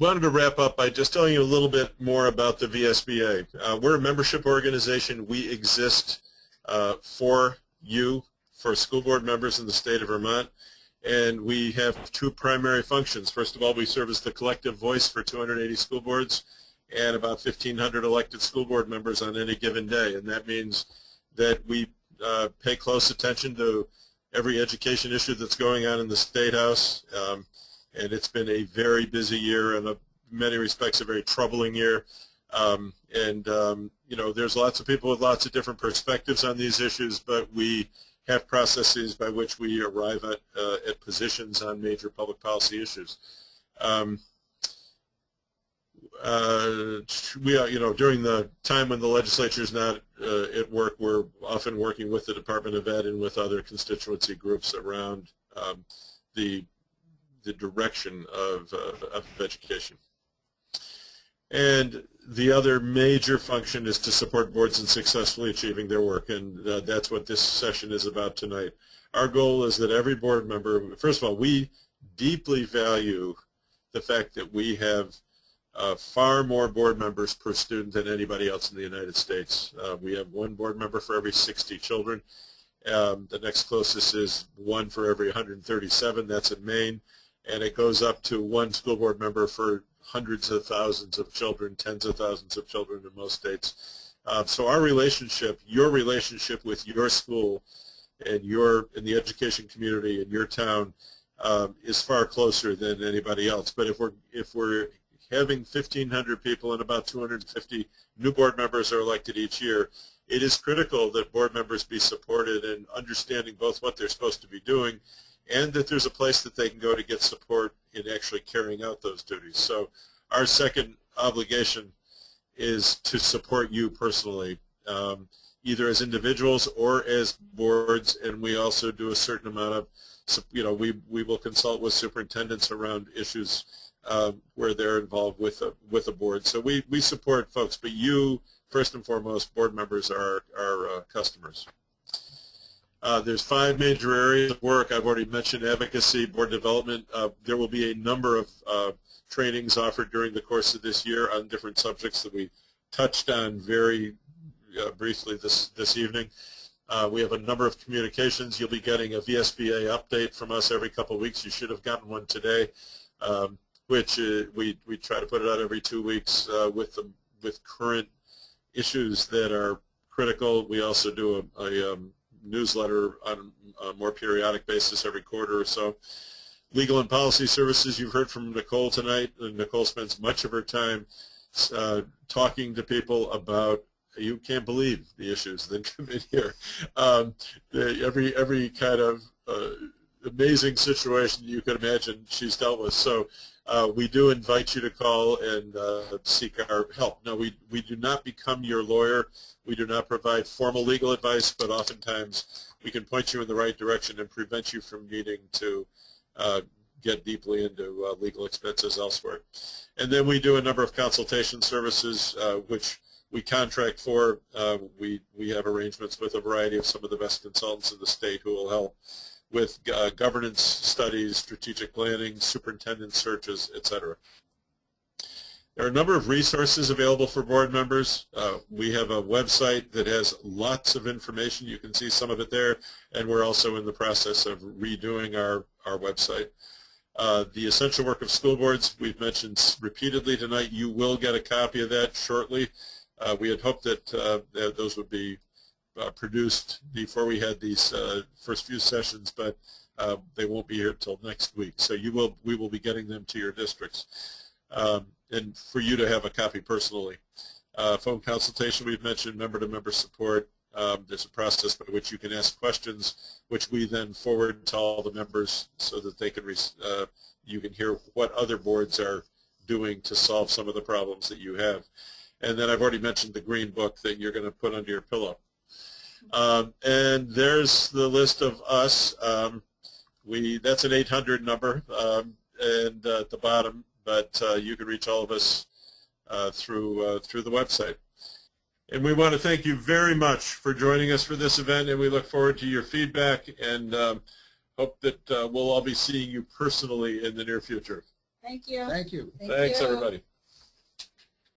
wanted to wrap up by just telling you a little bit more about the VSBA. We're a membership organization. We exist for you, for school board members in the state of Vermont, and we have two primary functions. First of all, we serve as the collective voice for 280 school boards and about 1,500 elected school board members on any given day, and that means that we pay close attention to every education issue that's going on in the State House, and it's been a very busy year and in many respects a very troubling year. You know, there's lots of people with lots of different perspectives on these issues, but we have processes by which we arrive at positions on major public policy issues. We are, you know, during the time when the legislature is not at work, we're often working with the Department of Ed and with other constituency groups around the direction of education. And the other major function is to support boards in successfully achieving their work, and that's what this session is about tonight. Our goal is that every board member, first of all, we deeply value the fact that we have far more board members per student than anybody else in the United States. We have one board member for every 60 children. The next closest is one for every 137. That's in Maine. And it goes up to one school board member for hundreds of thousands of children, tens of thousands of children in most states. So our relationship, your relationship with your school and in the education community in your town is far closer than anybody else. But if we're having 1,500 people and about 250 new board members are elected each year, it is critical that board members be supported in understanding both what they're supposed to be doing and that there's a place that they can go to get support in actually carrying out those duties. So our second obligation is to support you personally, either as individuals or as boards, and we also do a certain amount of, you know, we will consult with superintendents around issues where they're involved with a board. So we support folks, but you, first and foremost, board members are our customers. There's 5 major areas of work. I've already mentioned advocacy, board development. There will be a number of trainings offered during the course of this year on different subjects that we touched on very briefly this evening. We have a number of communications. You'll be getting a VSBA update from us every couple of weeks. You should have gotten one today, which we try to put it out every 2 weeks with current issues that are critical. We also do a newsletter on a more periodic basis every quarter or so. Legal and policy services, you've heard from Nicole tonight, and Nicole spends much of her time talking to people about, you can't believe the issues that come in here. Every kind of amazing situation you can imagine she's dealt with. So we do invite you to call and seek our help. No, we do not become your lawyer. We do not provide formal legal advice, but oftentimes we can point you in the right direction and prevent you from needing to get deeply into legal expenses elsewhere. And then we do a number of consultation services, which we contract for. We have arrangements with a variety of some of the best consultants in the state who will help with governance studies, strategic planning, superintendent searches, etc. There are a number of resources available for board members. We have a website that has lots of information. You can see some of it there, and we're also in the process of redoing our website. The essential work of school boards, we've mentioned repeatedly tonight. You will get a copy of that shortly. We had hoped that those would be produced before we had these first few sessions, but they won't be here until next week. So we will be getting them to your districts, and for you to have a copy personally. Phone consultation, we've mentioned, member-to-member support. There's a process by which you can ask questions, which we then forward to all the members so that they can you can hear what other boards are doing to solve some of the problems that you have. And then I've already mentioned the green book that you're going to put under your pillow. And there's the list of us. That's an 800 number, and at the bottom, but you can reach all of us through the website. And we want to thank you very much for joining us for this event, and we look forward to your feedback and hope that we'll all be seeing you personally in the near future. Thank you. Thank you. Thanks, everybody.